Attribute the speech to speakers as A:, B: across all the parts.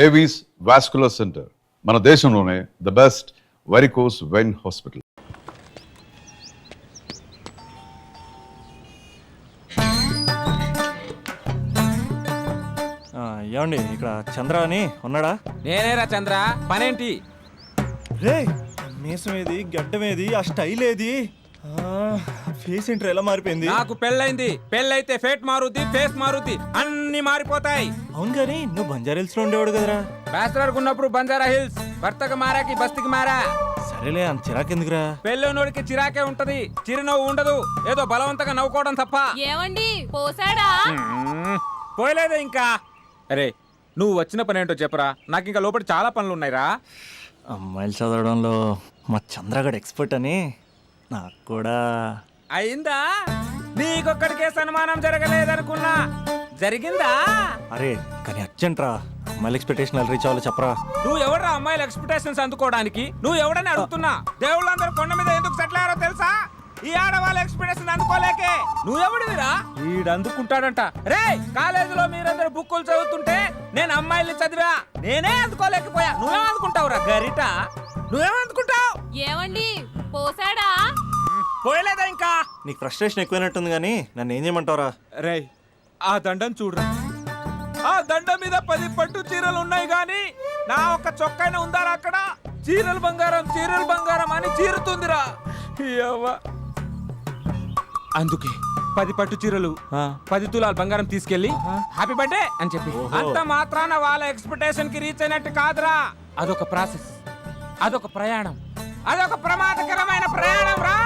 A: Avis vascular centre, మన దేశంలోనే the best varicose vein hospital.
B: ఏమండి ఇక్కడ చంద్ర అని ఉన్నాడా?
C: నేనేరా చంద్ర, పనేంటి?
B: రే మీసం ఏది, గడ్డం ఏది, ఆ స్టైల్ ఏది, ఫేస్ ఏంట్రా ఎలా మారిపోయింది?
C: నాకు పెళ్ళైంది, పెళ్ళైతే ఫేట్ మారుద్ది, ఫేస్ మారుద్ది, అన్ని మారిపోతాయి.
B: అవును గానీ నువ్వు బంజారా హిల్స్ లో ఉండేవాడు కదరా?
C: బ్యాచిలర్ ఉన్నప్పుడు బంజారా హిల్స్, భర్తకు మారాకి బస్తికి మారా.
B: సరేలే, అంత చిరాకెందుకురా?
C: పెళ్ళోనోడికి చిరాకే ఉంటది, చిరునవ్వు ఉండదు, ఏదో బలవంతంగా నవ్వుకోవడం తప్ప.
D: ఏమండి పోసాడా?
C: పోయలేదే ఇంకా. అరే నువ్వు వచ్చిన పని ఏంటో చెప్పరా, నాకు ఇంకా లోపల చాలా పనులు ఉన్నాయిరా.
B: అమ్మాయిలు చదవడంలో మా చంద్రగడ్ ఎక్స్పర్ట్ అని నాకు కూడా
C: అయిందా? నీకొక్కడికే సన్మానం జరగలేదనుకున్నా, జరిగిందా?
B: అరే కానీ అర్జెంట్ రా, అమ్మాయిల ఎక్స్పెక్టేషన్ రీచ్ అవ్వాలి చెప్పరా.
C: నువ్వు ఎవడరా అమ్మాయిల ఎక్స్పెక్టేషన్స్ అందుకోవడానికి? నువ్వు ఎవడని అడుగుతున్నా. దేవుళ్ళందరూ కొండ మీద ఎందుకు సెటిల్ అయ్యారో తెలుసా? ఈ ఆడవాళ్ళ ఎక్స్పెక్టేషన్ అందుకోలేకే. నువ్వెవడివిరా? వీడు అందుకుంటాడంట. రే కాలేజీలో మీరందరూ బుక్కులు చదువుతుంటే నేను అమ్మాయిల్ని చదివా, నేనే అందుకోలేకపోయా. నువ్వేం అందుకుంటావురా గరిట? నువ్వేం అందుకుంటావు?
D: ఏమండి పోసాడా?
C: పోయలేదా ఇంకా?
B: నీకు ఫ్రస్ట్రేషన్ ఎక్కువైనట్టుంది కానీ నన్ను ఏం చేయమంటావురా?
C: రే ఆ దండం చూడరా, ఆ దండం మీద 10 పట్టు చీరలు ఉన్నాయి గాని నా ఒక్క చొక్కాయిన ఉందారా అక్కడ? చీరలు బంగారం అని చీరుతుందిరా. అందుకే 10 పట్టు చీరలు 10 తులాల బంగారం తీసుకెళ్లి హ్యాపీ బర్త్డే అని చెప్పి. అంత మాత్రాన వాళ్ళ ఎక్స్పెక్టేషన్ కి రీచ్ అయినట్టు కాదురా. అదొక ప్రాసెస్, అదొక ప్రయాణం, అదొక ప్రమాదకరమైన ప్రయాణం రా.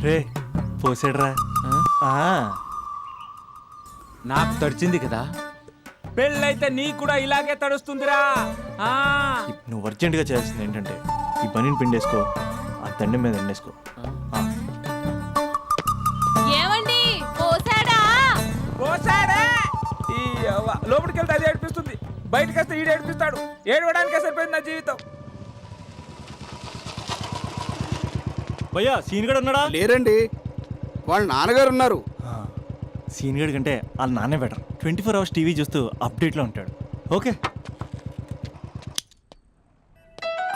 B: రే పోసాడరా?
C: నాకు తడిచింది కదా, పెళ్ళైతే నీకు కూడా ఇలాగే తడుస్తుందిరా.
B: నువ్వు అర్జెంటుగా చేయాల్సింది ఏంటంటే ఈ పనిని పిండేసుకో, ఆ దండం మీద ఎండేసుకో.
D: ఏమండి పోసాడా?
C: పోసాడే. ఈ లోపలికి వెళ్తే అది ఏడిపిస్తుంది, బయటకు వస్తే ఈడు ఏడిపిస్తాడు. ఏడవడానికే సరిపోయింది నా జీవితం.
B: భయ్యా సీన్ గడ్ ఉన్నాడా?
E: లేరండి, వాళ్ళ నాన్నగారు ఉన్నారు.
B: సీన్ గడ్ కంటే వాళ్ళ నాన్నే బెటర్. 24 hours టీవీ చూస్తూ అప్డేట్లో ఉంటాడు. ఓకే.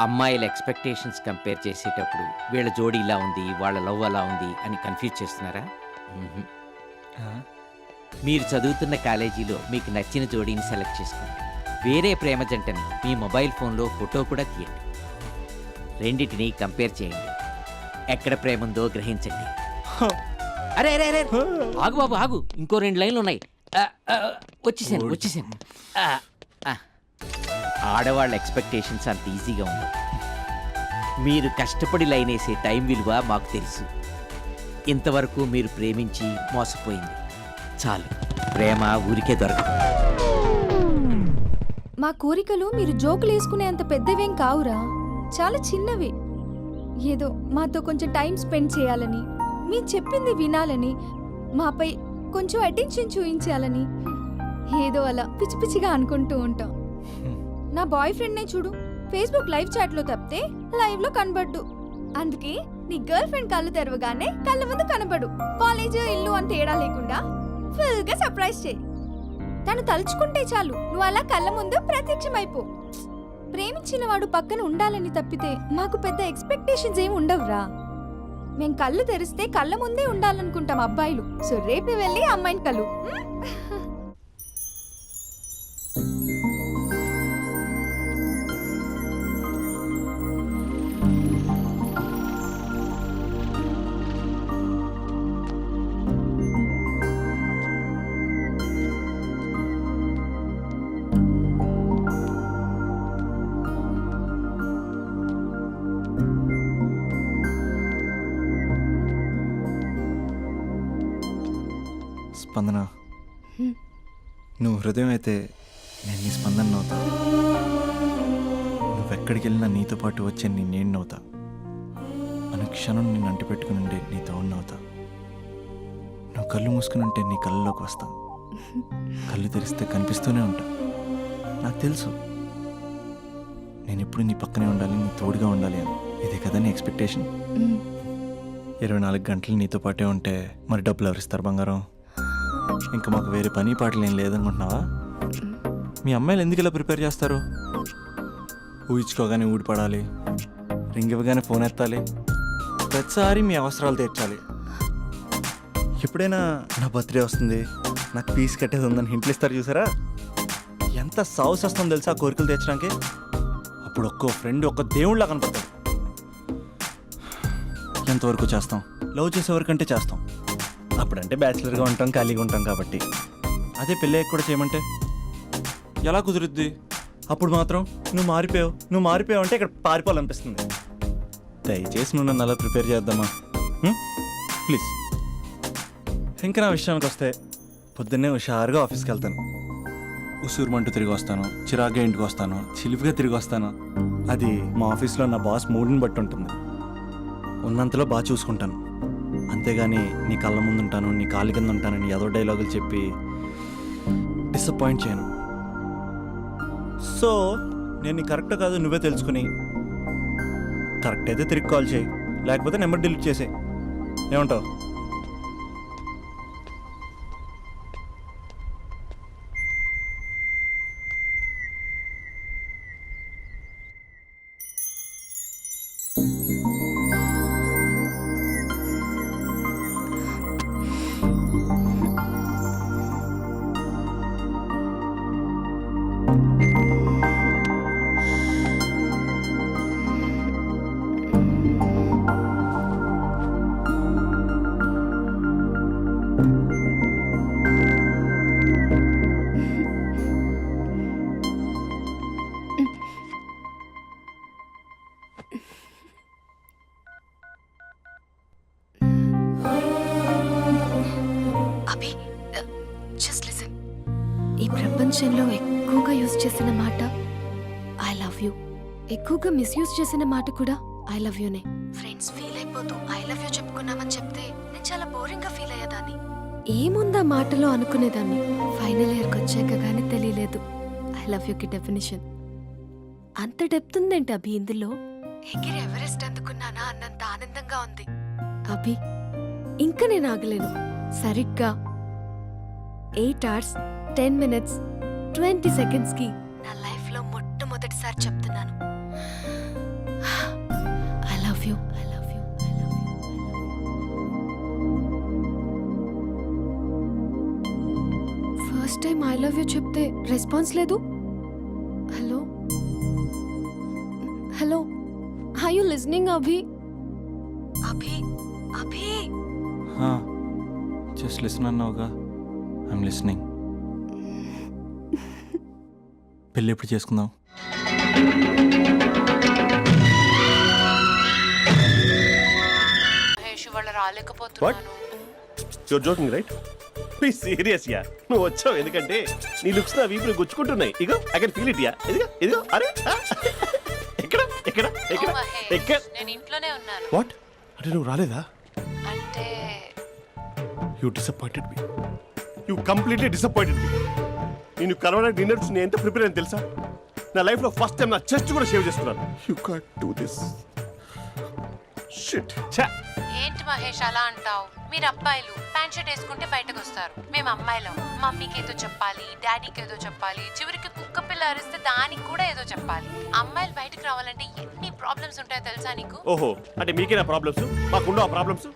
F: అమ్మాయిల ఎక్స్పెక్టేషన్స్ కంపేర్ చేసేటప్పుడు వీళ్ళ జోడి ఇలా ఉంది, వాళ్ళ లవ్ అలా ఉంది అని కన్ఫ్యూజ్ చేస్తున్నారా? మీరు చదువుతున్న కాలేజీలో మీకు నచ్చిన జోడీని సెలెక్ట్ చేసుకోండి. వేరే ప్రేమ జంటని మీ మొబైల్ ఫోన్లో ఫోటో కూడా తీయండి. రెండింటిని కంపేర్ చేయండి, ఎక్కడ ప్రేమ ఉందో గ్రహించండి. అరే అరే అరే ఆగు బాబు ఆగు, ఇంకో 2 లైన్లు ఉన్నాయి. వచ్చేసాను. ఆడవాళ్ళ ఎక్స్పెక్టేషన్స్ అంత ఈజీగా ఉండవు. మీరు కష్టపడి లైన్ వేసే టైం విలువ మాకు తెలుసు. ఇంతవరకు మీరు ప్రేమించి మోసపోయింది చాలు. ప్రేమ ఊరికే దొరకదు.
G: మా కోరికలు మీరు జోకులు వేసుకునేంత పెద్దవేం కావురా, చాలా చిన్నవి. ఏదో మాతో కొంచెం టైం స్పెండ్ చేయాలని, మీరు చెప్పింది వినాలని, మాపై కొంచెం అటెన్షన్ చూపించాలని ఏదో అలా పిచ్చి పిచ్చిగా అనుకుంటూ ఉంటాం. నా బాయ్ ఫ్రెండ్నే చూడు, ఫేస్బుక్ లైవ్ చాట్లో తప్పితే లైవ్లో కనబడ్డు. అందుకే నీ గర్ల్ ఫ్రెండ్ కళ్ళు తెరవగానే కళ్ళ ముందు కనబడు. కాలేజ్ ఇల్లు అని తేడా లేకుండా ఫుల్గా సర్ప్రైజ్ చేయి. తను తలుచుకుంటే చాలు నువ్వు అలా కళ్ళ ముందు ప్రత్యక్షమైపో. ప్రేమించిన వాడు పక్కన ఉండాలని తప్పితే మాకు పెద్ద ఎక్స్పెక్టేషన్స్ ఏమి ఉండవురా. మేం కళ్ళు తెరిస్తే కళ్ళ ముందే ఉండాలనుకుంటాం అబ్బాయిలు. సో రేపు వెళ్ళి అమ్మాయిని కలు.
B: స్పందన, నువ్వు హృదయం అయితే నేను నీ స్పందన నవ్వుతా. నువ్వెక్కడికి వెళ్ళినా నీతో పాటు వచ్చే నేను నవ్వుతా. అనుక్షణం నిన్ను అంటి పెట్టుకుని ఉండే నీ తోడు నవ్వుతా. నువ్వు కళ్ళు మూసుకుని ఉంటే నీ కళ్ళలోకి వస్తా. కళ్ళు తెరిస్తే కనిపిస్తూనే ఉంటా. నాకు తెలుసు నేను ఎప్పుడు నీ పక్కనే ఉండాలి, నీ తోడుగా ఉండాలి అని. ఇదే కదా నీ ఎక్స్పెక్టేషన్? 24 గంటలు నీతో పాటే ఉంటే మరి డబ్బులు ఎవరిస్తారు బంగారం? ఇంకా మాకు వేరే పని పాటలు ఏం లేదనుకుంటున్నావా? మీ అమ్మాయిలు ఎందుకు ఇలా ప్రిపేర్ చేస్తారు? ఊహించుకోగానే ఊడిపడాలి, రింగ్ ఇవ్వగానే ఫోన్ ఎత్తాలి, ప్రతిసారి మీ అవసరాలు తీర్చాలి. ఎప్పుడైనా నా బర్త్డే వస్తుంది, నాకు ఫీజు కట్టేది ఉందని హింట్లు ఇస్తారు చూసారా? ఎంత సాహస్ వస్తుందో తెలుసా ఆ కోరికలు తీర్చడానికి. అప్పుడు ఒక్కో ఫ్రెండ్ ఒక్క దేవుళ్ళ కనపడతాడు. ఎంతవరకు చేస్తాం? లవ్ చేసేవరకంటే చేస్తాం. అప్పుడంటే బ్యాచిలర్గా ఉంటాం, ఖాళీగా ఉంటాం కాబట్టి. అదే పెళ్ళి కూడా చేయమంటే ఎలా కుదురుద్ది? అప్పుడు మాత్రం నువ్వు మారిపోయావు అంటే ఇక్కడ పారిపోవాలనిపిస్తుంది. దయచేసి నువ్వు నన్ను అలా ప్రిపేర్ చేద్దామా ప్లీజ్. ఇంకా నా విషయానికి వస్తే పొద్దున్నే హుషారుగా ఆఫీస్కి వెళ్తాను. ఉసూరుమంటూ తిరిగి వస్తాను, చిరాగ్గా ఇంటికి వస్తాను, చిలిపిగా తిరిగి వస్తాను. అది మా ఆఫీస్లో నా బాస్ మూడ్ని బట్టి ఉంటుంది. ఉన్నంతలో బాగా చూసుకుంటాను, అంతేగాని నీ కళ్ళ ముందు ఉంటాను, నీ కాలు కింద ఉంటానని ఏదో డైలాగులు చెప్పి డిసప్పాయింట్ చేయను. సో నేను నీ కరెక్ట్ కాదు నువ్వే తెలుసుకుని కరెక్ట్ అయితే తిరిగి కాల్ చేయి, లేకపోతే నెంబర్ డిలీట్ చేసే. ఏమంటావు?
G: అభి, జస్ట్ లిసన్. ఈ ప్రపంచంలో ఎక్కువగా యూజ్ చేసిన మాట ఐ లవ్ యూ, ఎక్కువగా మిస్యూజ్ చేసిన మాట కూడా ఐ లవ్ యూనే. ఫ్రెండ్స్ ఫీల్ అయిపోతూ ఐ లవ్ యూ చెప్పుకున్నామని చెప్తే నేను చాలా బోరింగ్ గా ఫీల్ అయ్యేదాన్ని. ఏముందా మాటలో అనుకునేదాన్ని. ఫైనల్ ఇయర్కి వచ్చాక కానీ తెలియలేదు ఐ లవ్ యూకి డెఫినేషన్. అంత డెప్త్ ఉందేంటి అభి ఇందులో? ఎగిరి ఎవరెస్ట్ అందుకున్నానా అన్నంత ఆనందంగా ఉంది అభి. ఇంకా నేను ఆగలేను. సరిగ్గా 8 hours 10 minutes 20 seconds కి నా లైఫ్ లో మొట్టమొదటిసారి చెప్తున్నాను I love you, I love you, I love you. First time I love you చెప్తే రెస్పాన్స్ లేదు. Hello hello, are you listening Abhi? Abhi Abhi
B: just listen అన్నావుగా, ఐఎమ్ లిసనింగ్. పెళ్ళి ఎప్పుడు చేసుకుందాం?
D: మహేష్ వాళ్ళు రాలేకపోతున్నాను.
H: You're joking right? Please serious yeah. నువ్వు వచ్చావు ఎందుకంటే నీ లుక్స్ నా వీపుని గుచ్చుకుంటున్నాయి. ఇగో I can feel it yeah. ఇదిగో ఇదిగో. అరే ఎక్కడ ఎక్కడ ఎక్కడ ఎక్కడ?
D: నేను ఇంట్లోనే ఉన్నాను.
H: వాట్ అంటే నువ్వు రాలేదా?
D: అంటే
H: you disappointed me. You completely disappointed me. నేను కలవడానికి డిన్నర్స్ నేను ఎంత ప్రిపేర్ అని తెలుసా? నా లైఫ్లో ఫస్ట్ టైం నా చెస్ట్ కూడా సేవ్ చేసుకున్నాను. You can't do this shit.
D: ఏంటి మహేష్ అలా అంటావు? మీరు అబ్బాయిలు ప్యాంట్ షర్ట్ వేసుకుంటే బయటకు వస్తారు. మేము అమ్మాయిలం మమ్మీకి ఏదో చెప్పాలి, డాడీకి ఏదో చెప్పాలి, చివరికి కుక్క పిల్ల అరిస్తే దానికి కూడా ఏదో చెప్పాలి. అమ్మాయిలు బయటకు రావాలంటే ఎన్ని ప్రాబ్లమ్స్ ఉంటాయో తెలుసా నీకు?
H: ఓహో, అంటే మీకేనా ప్రాబ్లమ్స్? మాకుండా ప్రాబ్లమ్స్?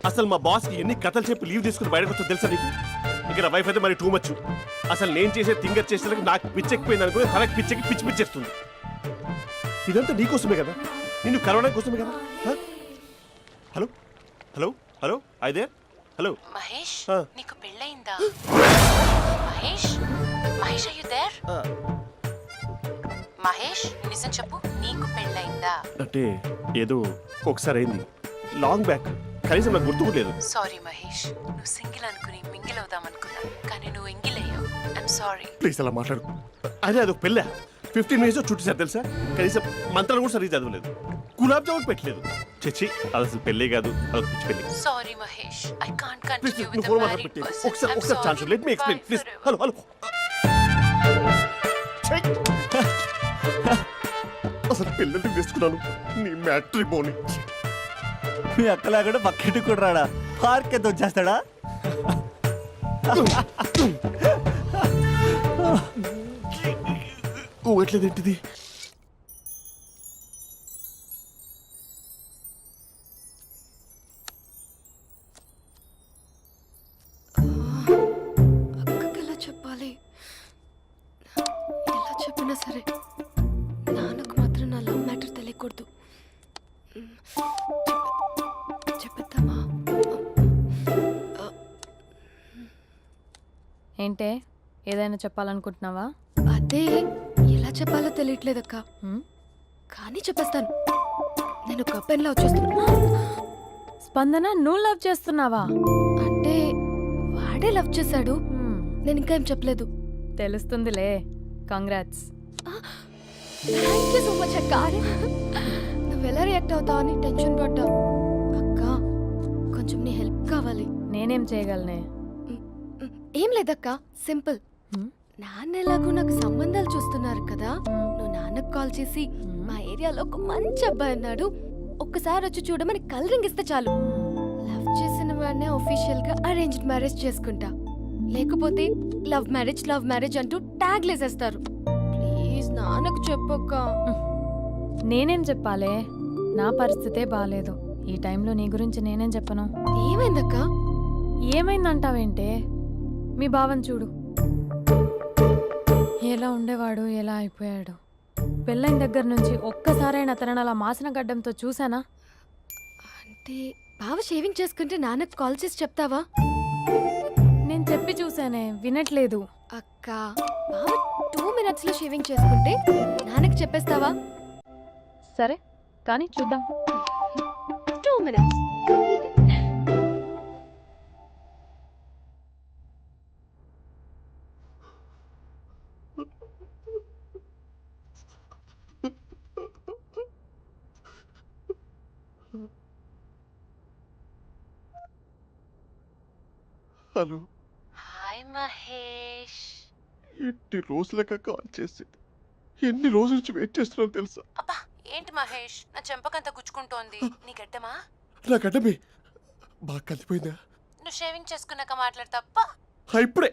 H: అసలు మా బాస్కి ఎన్ని కథలు చెప్పి లీవ్ తీసుకుని బయటకు వచ్చా తెలుసా నీకు? ఇక నా వైఫ్ అయితే మరి టూ మచ్. అసలు నేను చేసే థింగర్ చేసేందుకు నాకు పిచ్చెక్కిపోయింది అనుకుని తనకి పిచ్చెక్కి పిచ్చి పిచ్చేస్తుంది. ఇదంతా నీకోసమే కదా, నిన్ను కలవడం కోసమే కదా. హలో హలో హలో అయితే హలో
D: మహేష్
H: ఆ.
D: నీకు పెళ్ళయిందా? Mahesh Mahesh are you there? Mahesh నిజం చెప్పు, నీకు పెళ్ళయిందా?
H: అంటే ఏదో ఒకసారి అయింది, లాంగ్ బ్యాక్, కనీసం నాకు గుర్తు కూడా లేదు.
D: సారీ మహేష్, నువ్వు సింగిల్ అనుకుని మింగిల్ అవుదాం అనుకున్నా, కానీ నువ్వు ఎంగిల్ అయ్యావు. I'm sorry.
H: ప్లీజ్ అలా మాట్లాడు. అదే అదొక పెళ్ళా, 15 minutes చుట్టేసారు తెలుసా? కనీసం మంత్రాలు కూడా సరిగ్గా చదవలేదు, గులాబ్ జామున్ పెట్టలేదు. చచ్చి అది అసలు పెళ్ళే కాదు, అదొక పిచ్చి పెళ్ళి.
D: Sorry Mahesh, I can't
H: please
D: continue
H: నువ్వు
D: విత్
H: ఫోన్
D: ద
H: మాట్లాడి
D: మ్యారీడ్
H: పెట్టి
D: పర్సన్.
H: ఒకసారి chance let me explain please. Hello hello. అసలు పెళ్ళంటే వేసుకున్నాను నీ మ్యాట్రీ బోని.
B: మీ అక్కలా కూడా పక్కింటికి కూడా రాడా? పార్క్ ఎంత వచ్చేస్తాడా?
H: ఊగట్లేదు ఏంటిది?
G: అక్కకి ఎలా చెప్పాలి? ఎలా చెప్పినా సరే నాన్నకు మాత్రం నా లవ్ మ్యాటర్ తెలియకూడదు. చెప్పేద్దామా?
I: ఏంటే ఏదైనా చెప్పాలనుకుంటున్నావా?
G: అదే ఎలా చెప్పాలో తెలియట్లేదక్క.
I: హ్మ్?
G: కానీ చెప్పేస్తాను. నేను ఒక అబ్బాయిలా వచ్చేస్తున్నా.
I: స్పందన నువ్వు లవ్ చేస్తున్నావా?
G: అంటే వాడే లవ్ చేశాడు.
I: హ్మ్,
G: నేను ఇంకా ఏం చెప్పలేదు.
I: తెలుస్తుందిలే. Congrats.
G: Thank you so much అక్క. నువ్వు ఎలా రియాక్ట్ అవుతావు అని టెన్షన్ పడ్డా. అక్క కొంచెం నీ హెల్ప్ కావాలి.
I: నేనేం చేయగలనే?
G: ఏం లేదక్క, సింపుల్.
I: హ్మ్?
G: నాన్న ఎలాగో నాకు సంబంధాలు చూస్తున్నారు కదా, నువ్వు నాన్నకు కాల్ చేసి మా ఏరియాలో ఒక మంచి అబ్బాయి అన్నాడు, ఒక్కసారి వచ్చి చూడమని కలరింగ్ ఇస్తే చాలు. లవ్ చేసిన వాడినే ఒఫీషియల్ గా అరేంజ్డ్ మ్యారేజ్ చేసుకుంటా. లేకపోతే లవ్ మ్యారేజ్ అంటూ ట్యాగ్ లేసేస్తారు. ప్లీజ్ నాన్నకు చెప్పక్క.
I: నేనేం చెప్పాలే? నా పరిస్థితే బాగాలేదు. ఈ టైంలో నీ గురించి నేనేం చెప్పను?
G: ఏమైందక్క?
I: ఏమైందంటావేంటే? మీ భావం చూడు, ఎలా ఉండేవాడు, ఎలా అయిపోయాడు. పెళ్ళైన దగ్గర నుంచి ఒక్కసారైనా తనని అలా మాసిన గడ్డంతో చూసానా?
G: అంటే బావ షేవింగ్ చేసుకుంటే నాన్నకు కాల్ చేసి చెప్తావా?
I: నేను చెప్పి చూసానే, వినట్లేదు.
G: అక్క బావ 2 minutes లో షేవింగ్ చేసుకుంటే నాన్నకి చెప్పేస్తావా?
I: సరే కానీ చూద్దాం.
G: 2 minutes.
H: Hello,
D: hi Mahesh.
H: ఎన్ని రోజులక కాల్ చేసింది? ఎన్ని రోజుల నుంచి వెయిట్ చేస్తున్నాను తెలుసా?
D: అబ్బా ఏంటి మహేష్, నా చెంపకంత గుచ్చుకుంటోంది. నీ గడ్డమా?
H: నా గడ్డమే బాగా కలిపోయిందా?
D: నువ్వు షేవింగ్ చేసుకున్నాక మాట్లాడు తప్ప.
H: ఇప్పుడే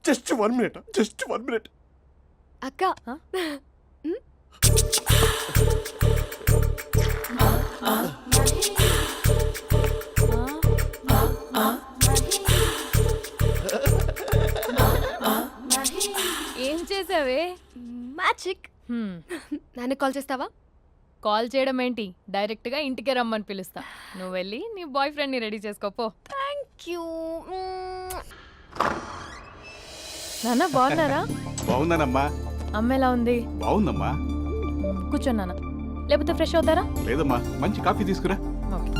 H: జస్ట్ 1 minute.
G: అక్క
I: ఏం చేసావే?
G: మ్యాజిక్. నాన్నకు కాల్ చేస్తావా?
I: కాల్ చేయడం ఏంటి, డైరెక్ట్గా ఇంటికే రమ్మని పిలుస్తా. నువ్వు వెళ్ళి నీ బాయ్ ఫ్రెండ్ని రెడీ చేసుకోపో.
G: Thank you.
I: నాన్న బాగున్నారా?
A: బాగున్నానమ్మా.
I: అమ్మ ఎలా ఉంది?
A: బాగుందమ్మా.
I: కూర్చోన్నానా, లేకపోతే ఫ్రెష్ అవుతారా?
A: లేదమ్మా, మంచి కాఫీ తీసుకురా.
I: ఓకే.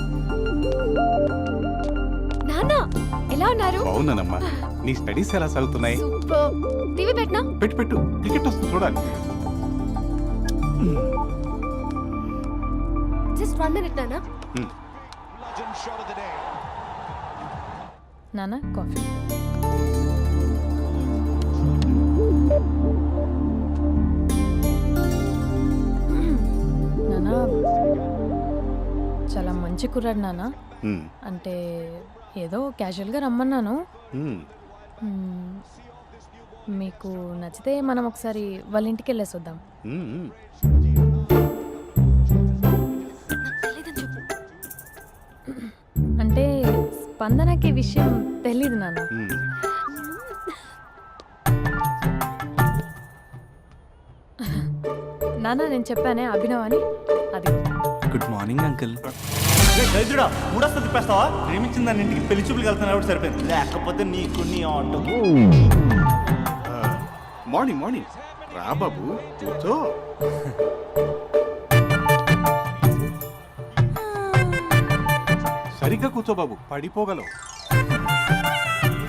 G: నాన్న ఎలా ఉన్నారు?
A: బాగున్నానమ్మా. నీ స్టడీస్ ఎలా సాగుతున్నాయి?
G: సూపర్. టీవీ పెట్టనా?
A: పెట్టు, క్రికెట్ వస్తుంది చూడాలి.
G: జస్ట్ 1 minute నాన్న.
I: నాన్న కాఫీ. నాన్న చాలా మంచి కుర్రాడు నాన్న. అంటే ఏదో క్యాజువల్గా రమ్మన్నాను. మ్మ్. మీకు నచ్చితే మనం ఒకసారి వాళ్ళ ఇంటికి వెళ్ళేసి వద్దాం.
G: తెలీదని చెప్పు.
I: అంటే స్పందనకి ఈ విషయం తెలీదు నాన్న. నాన్న నేను చెప్పానే అభినవ్ అని, అది.
B: Good morning uncle.
J: దరిద్రుడా, మూడొస్తా తిప్పేస్తావా? ప్రేమించిన దాని ఇంటికి పెళ్లి చూపులు వెళ్తున్నా సరిపోయింది, లేకపోతే నీకు నీ ఆటో.
H: మార్నింగ్ రా బాబు, కూర్చో.
A: సరిగ్గా కూర్చో బాబు, పడిపోగలవు.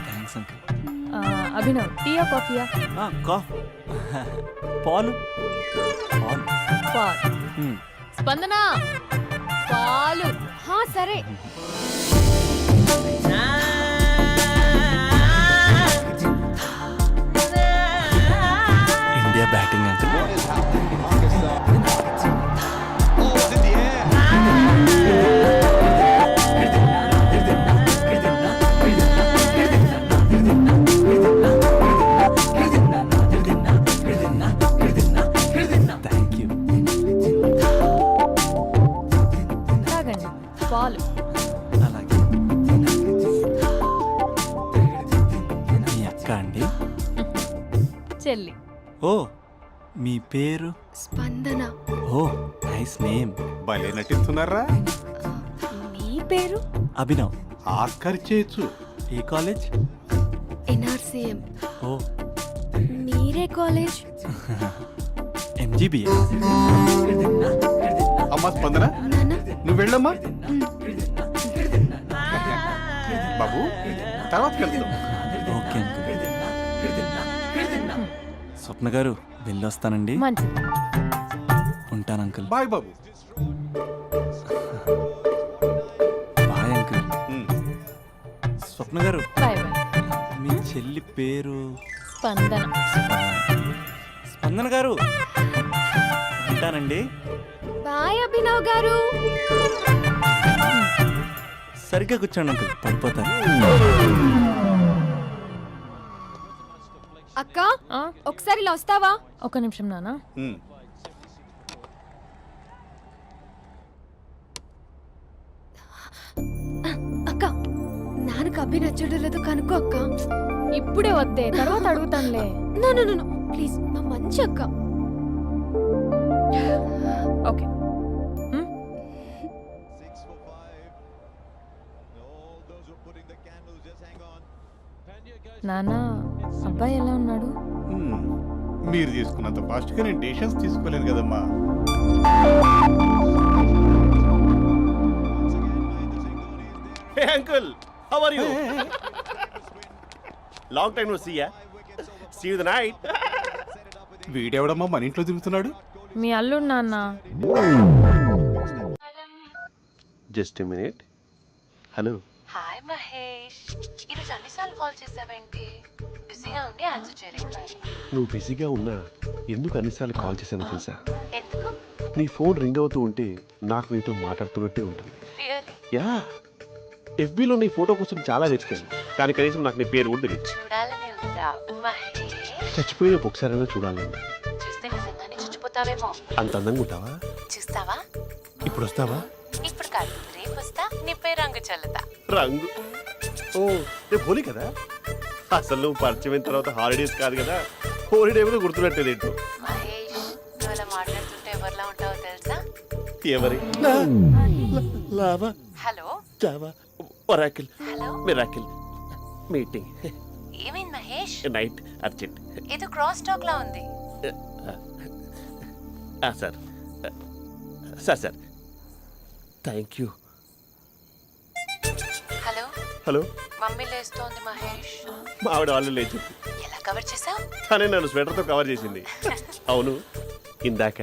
B: Thanks uncle.
I: అభినవ్ టీయా కాఫీయా?
J: పాలు.
I: పాలు. స్పందన పాలు.
G: హా సరే.
B: India batting uncle.
I: చెల్లి.
B: ఓ మీ పేరు?
G: స్పందన.
B: ఓ నైస్ నేమ్.
E: భలే నటిస్తున్నారా?
G: మీ పేరు?
B: అభినవ్.
E: ఆస్కర్ చేయొచ్చు.
B: ఏ కాలేజ్?
G: ఎన్ఆర్సీఎం.
B: ఓ
G: మీరే కాలేజ్?
B: ఎంజీబీఏ.
E: అమ్మా స్పందన,
G: నాన్న
E: నువ్వు వెళ్ళమ్మా. బాబు తర్వాత కలుద్దాం.
B: Okay uncle. స్వప్న గారు వెళ్ళొస్తానండి.
I: మంచిది.
B: ఉంటాను అంకుల్.
E: బాయ్ బాబు.
B: Bye uncle. స్వప్న గారు
I: బాయ్ బాయ్.
B: మీ చెల్లి పేరు?
I: స్పందన.
B: స్పందన గారు ఉంటానండి.
G: బాయ్ అభినవ్ గారు.
B: సరిగ్గా కూర్చోండి అంకుల్, పడిపోతారు.
G: అక్క
I: ఆ,
G: ఒకసారి ఇలా వస్తావా?
I: ఒక నిమిషం నాన్న.
G: అక్క నాన్నకు అభి నచ్చడం లేదో కనుక్కో అక్క.
I: ఇప్పుడే వద్దే, తర్వాత అడుగుతానులే.
G: నో నో నో ప్లీజ్, మా మంచి అక్క.
I: ఓకే. నాన్న, అబ్బాయి ఎలా ఉన్నాడు?
E: మీరు తీసుకున్నంత ఫాస్ట్ గా నేను డెసిషన్స్ తీసుకోలేను కదమ్మా.
H: Hey uncle, how are you? Long time no see ya. See you the night.
E: వీడెవడమ్మా మన ఇంట్లో తిరుగుతున్నాడు?
I: మీ అల్లుడు నాన్న.
H: Just a minute. Hello.
D: Hi Mahesh, ఈరోజు అన్నిసార్లు కాల్ చేసావేంటి? బిజీగా ఉండి ఆన్సర్ చేయలేదు.
H: నువ్వు బిజీగా ఉన్నా ఎందుకు అన్నిసార్లు కాల్ చేశాను తెలుసా?
D: ఎందుకు?
H: నీ ఫోన్ రింగ్ అవుతూ ఉంటే నాకు నీతో మాట్లాడుతున్నట్టే ఉంటుంది.
D: రియల్లీ?
H: యా, ఎఫ్బీలో నీ ఫోటో కోసం చాలా వెతికాను, కానీ కనీసం నాకు నీ పేరు కూడా తెలియదు.
D: చూడాలని ఉందా మహేష్?
H: చచ్చిపోయిన ఒకసారైనా చూడాలి.
D: చూస్తే నిజంగానే చచ్చిపోతావేమో.
H: అంత అందంగా ఉంటావా?
D: చూస్తావా?
H: ఇప్పుడు వస్తావా?
D: ఇప్పుడు కాదు, రేపు వస్తా, నీపై రంగు చల్లుతా.
H: రంగు? ఓ రేపు హోలీ కదా. అసలు నువ్వు పరిచయం తర్వాత హాలిడేస్ కాదు కదా, హోలిడే కూడా గుర్తున్నట్టేది ఏంటో.
D: మహేష్, నువ్వు అలా మాట్లాడుతుంటే ఎవరిలా ఉంటావో తెలుసా?
H: ఎవరి? Lava,
D: hello
H: Java, Oracle,
D: hello,
H: miracle, meeting,
D: ఏమైంది మహేష్?
H: Night, urgent.
D: ఏదో క్రాస్ టాక్ లా ఉంది.
H: Sir sir sir thank you.
D: Hello,
H: hello,
D: mummy లేస్తోంది మహేష్.
H: మా ఆవిడ వాళ్ళు లేచి
D: ఎలా కవర్ చేసావు?
H: తనే నన్ను స్వెటర్తో కవర్ చేసింది. అవును, ఇందాక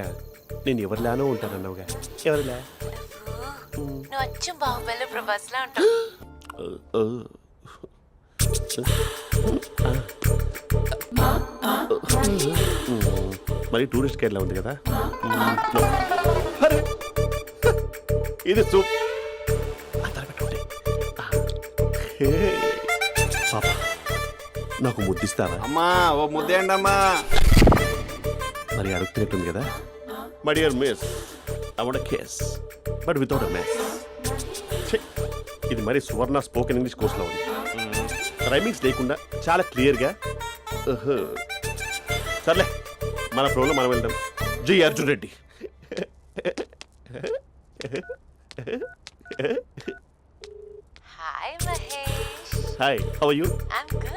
H: నేను ఎవరిలానో ఉంటానన్నావుగా, ఎవరిలా?
D: నువ్వు అచ్చం బాహుబలి ప్రభాస్ లా ఉంటావు.
H: మరి టూరిస్ట్ గైడ్లా ఉంది కదా. అరే, ఇది సూప్. పాప, నాకు ముద్దిస్తావా?
E: అమ్మా ఓ ముద్దేయండి అమ్మా.
H: మరి అడుగుతున్నట్టుంది కదా. My dear miss, I want kiss but without a mess. ఇది మరి సువర్ణ స్పోకెన్ ఇంగ్లీష్ కోర్సులో ఉంది. రైమింగ్స్ లేకుండా చాలా క్లియర్గా. సర్లే, మన ప్రోలో మనం వెళ్దాం. జి Arjun Reddy.
D: Hi Mahesh.
H: Hi, how are you?
D: I'm good.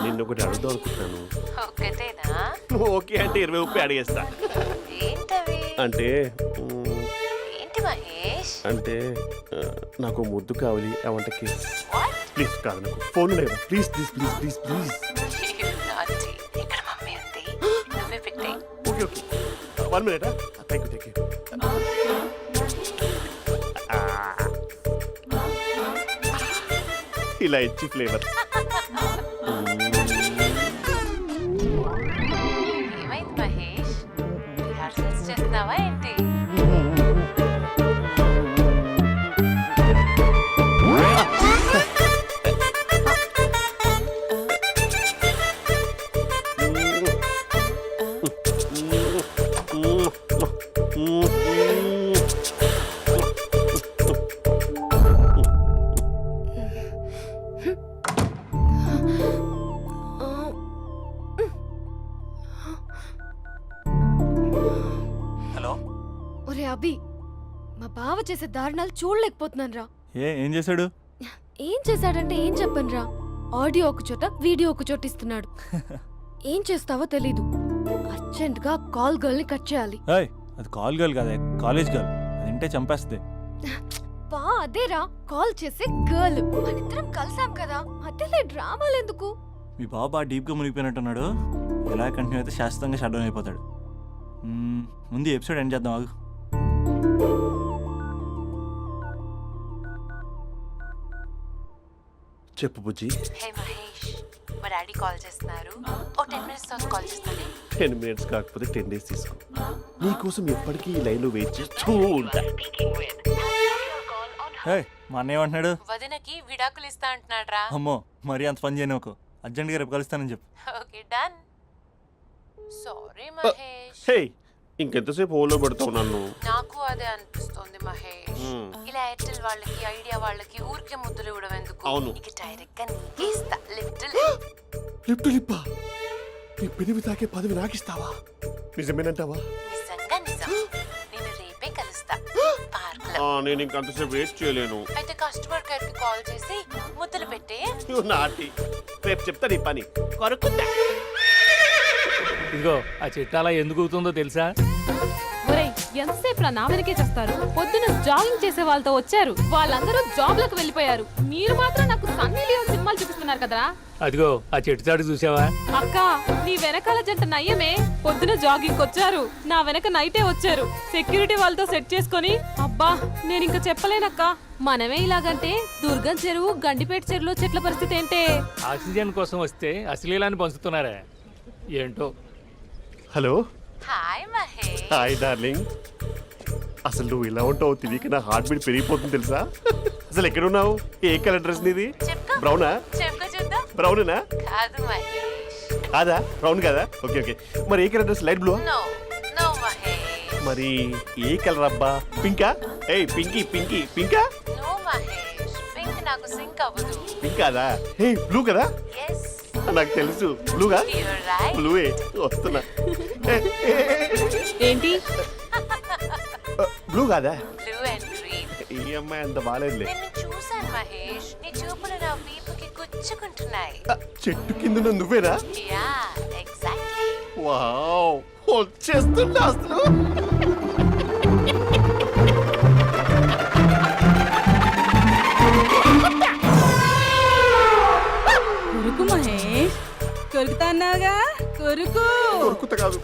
H: నిన్ను ఒకటి అడుగుదాం అనుకుంటున్నాను.
D: ఒక్కటేనా?
H: నువ్వు ఓకే అంటే 20 అడిగేస్తా.
D: ఏంటవి?
H: అంటే
D: ఏంటి మహేష్?
H: అంటే నాకు ముద్దు కావాలి. I want kiss.
D: What?
H: Please కాదు, నాకు ఫోన్ లేదా? Please please please please please.
D: నాటి. ఇక్కడ మమ్మీ ఉంది, నువ్వే పెట్టే.
H: Okay okay, 1 minute. Thank you. ఇలా ఇచ్చి ఫ్లేవర్.
D: ఏమైంది మహేష్? రిహార్సల్స్ చేస్తున్నావా ఏంటి?
G: ఒరే అభి, మా బావ చేసే దారుణాలు చూడలేకపోతున్నాను రా.
B: ఏం చేశాడు?
G: ఏం చేశాడంటే ఏం చెప్పనురా, ఆడియో ఒక చోట వీడియో ఒక చోట ఇస్తున్నాడు. ఏం చేస్తావో తెలీదు. అర్జెంట్ గా కాల్ గర్ల్ ని కట్ చేయాలి.
B: ఏయ్, అది కాల్ గర్ల్ కాదే, కాలేజ్ గర్ల్. అది వింటే చంపేస్తుంది.
G: బా అదేరా, కాల్ చేసే గర్ల్. మనిద్దరం కలిసాం కదా, మధ్యలో డ్రామాలు ఎందుకు?
B: మీ బాబు బాగా డీప్గా మునిగిపోయినట్టున్నాడు. ఎలా కంటిన్యూ అయితే శాశ్వతంగా షట్ డౌన్ అయిపోతాడు. ముందు ఎపిసోడ్ ఎండ్ చేద్దాం ఆగు.
H: చెప్పు బుజ్జి.
D: హే మహేష్, మా డాడీ కాల్ చేస్తున్నారు. ఓ 10 minutes తర్వాత కాల్ చేస్తాను.
H: 10 minutes కాకపోతే 10 days తీసుకో. నీకోసం ఎప్పటికీ ఈ లైన్లో వెయిట్ చేస్తూ ఉంటా.
B: ఏయ్, మా అన్నయ్య ఏమంటున్నాడు?
D: వదినకి విడాకులు ఇస్తా అంటున్నాడు రా.
B: అమ్మో, మరీ అంత పని చేయను. ఒక అర్జెంట్గా రేపు కలుస్తానని చెప్పు.
D: Okay done. సారీ మహేష్.
H: హే, ఇంకెంతసేపు హోల్లో పెడతావు నన్ను?
D: నాకు అదే అనిపిస్తుంది మహేష్. ఇలా ఎయిర్టెల్ వాళ్ళకి, ఐడియా వాళ్ళకి ఊరికే ముద్దులు ఇవ్వడం ఎందుకు?
H: అవును.
D: ఇక డైరెక్ట్ గా నీకే ఇస్తా. లిటిల్
H: లిప్ టు లిప్పా? నీ పెనివి తాకే పదవి నాకిస్తావా? నిజమేనంటావా?
D: నిజంగా నిజం. నేను రేపే కలుస్తా పార్క్ లో.
H: నేను ఇంకంతసేపు వెయిట్ చేయలేను.
D: అయితే కస్టమర్ కేర్ కి కాల్ చేసి ముద్దులు పెట్టే.
H: నాటి రేపు చెప్తా నీ పని. కొరుకుందా?
C: ఇదిగో ఆ చెట్టు అలా ఎందుకు అవుతుందో తెలుసా?
I: ఒరేయ్, ఎంతసేపు నా వెనకే చేస్తారు? పొద్దున జాగింగ్ చేసే వాళ్ళతో వచ్చారు, వాళ్ళందరూ జాబ్లకు వెళ్ళిపోయారు. మీరు మాత్రం నాకు సన్నీ లియోన్ సినిమాలు చూపిస్తున్నారు కదరా.
C: అదిగో ఆ చెట్టు చాటు చూసావా?
I: అక్క, నీ వెనకాల జంట నయ్యమే. పొద్దున జాగింగ్ వచ్చారు, నా వెనక నైటే వచ్చారు. సెక్యూరిటీ వాళ్ళతో సెట్ చేసుకొని, అబ్బా నేను ఇంకా చెప్పలేనక్క. మనమే ఇలాగంటే దుర్గం చెరువు, గండిపేట చెరువులో చెట్ల పరిస్థితి ఏంటే?
C: ఆక్సిజన్ కోసం వస్తే అశ్లీలాన్ని పంచుతున్నారా ఏంటో.
H: Hello.
D: Hi Mahesh.
H: Hi darling. అసలు నువ్వు ఇలా ఉంటావు తిరిగి నా హార్ట్ బీట్ పెరిగిపోతుంది తెలుసా? అసలు ఎక్కడున్నావు? ఏ కలర్ డ్రెస్ నీది?
D: చెప్పుకో.
H: బ్రౌనా?
D: చెప్పుకో చూద్దాం.
H: బ్రౌనేనా?
D: కాదు మహేష్.
H: కాదా? బ్రౌన్ కదా? Okay okay. మరి ఏ colour dress? Light blue?
D: No no Mahesh.
H: మరి ఏ కలర్ అబ్బా? పింకా? ఏయ్ పింకీ పింకీ పింకా?
D: నో మహేష్, పింక్ నాకు సింక్ అవ్వదు.
H: పింక్ కాదా? హే బ్లూ కదా?
D: ఎస్,
H: నాకు తెలుసు. బ్లూగా?
D: You're right.
H: బ్లూవే వస్తున్నా.
I: ఏంటి?
H: బ్లూ కాదా?
D: Blue and green.
H: ఈ అమ్మాయి అంత బాగాలేదులే.
D: నిన్ను చూశాను మహేష్, నీ చూపులు నా వీపుకి గుచ్చుకుంటున్నాయి.
H: చెట్టు కింద నువ్వేనా?
D: Yeah exactly.
H: వావ్, వచ్చేస్తున్నా అసలు.
I: కొరుకు మహేష్, కొరుకుతా అన్నావుగా, కొరుకు.
H: ఉరుకుతా కాదు,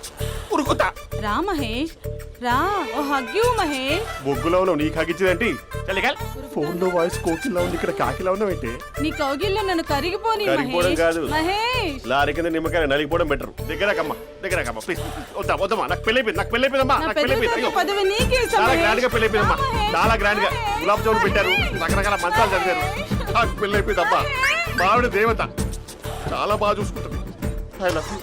H: ఉరుకుతా.
I: రా మహేష్, రా. ఓ హగ్గు మహేష్.
H: బొగ్గులో ఉన్నావు, నీకు హగించదేంటి? ఫోన్ లో వాయిస్ కోకిలా ఉంది, ఇక్కడ కాకిలా ఉన్నావేంటి?
I: నీ కౌగిల్లో నన్ను కరిగిపోని
H: కరిగిపోవడం కాదు,
I: మహేష్.
H: లారీ కింద నిమ్మకాయ నలిగిపోవడం బెటర్. దగ్గరకమ్మా దగ్గరకమ్మా ప్లీజ్. వద్దా వద్దమ్మా, నాకు పెళ్ళైపోయింది, నాకు పెళ్ళైపోయిందమ్మా, నాకు పెళ్ళైపోయింది. అయ్యో,
I: పదవి నీకే ఇస్తా
H: చాలా
I: మహేష్.
H: గ్రాండ్ గా పెళ్ళైపోయిందమ్మా, చాలా గ్రాండ్ గా. గులాబ్ జామున్ పెట్టారు, రకరకాల మంచాలు చదివారు. నాకు పెళ్ళైపోయిందమ్మా. మావిడ దేవత, చాలా బాగా చూసుకుంటుంది. I love you.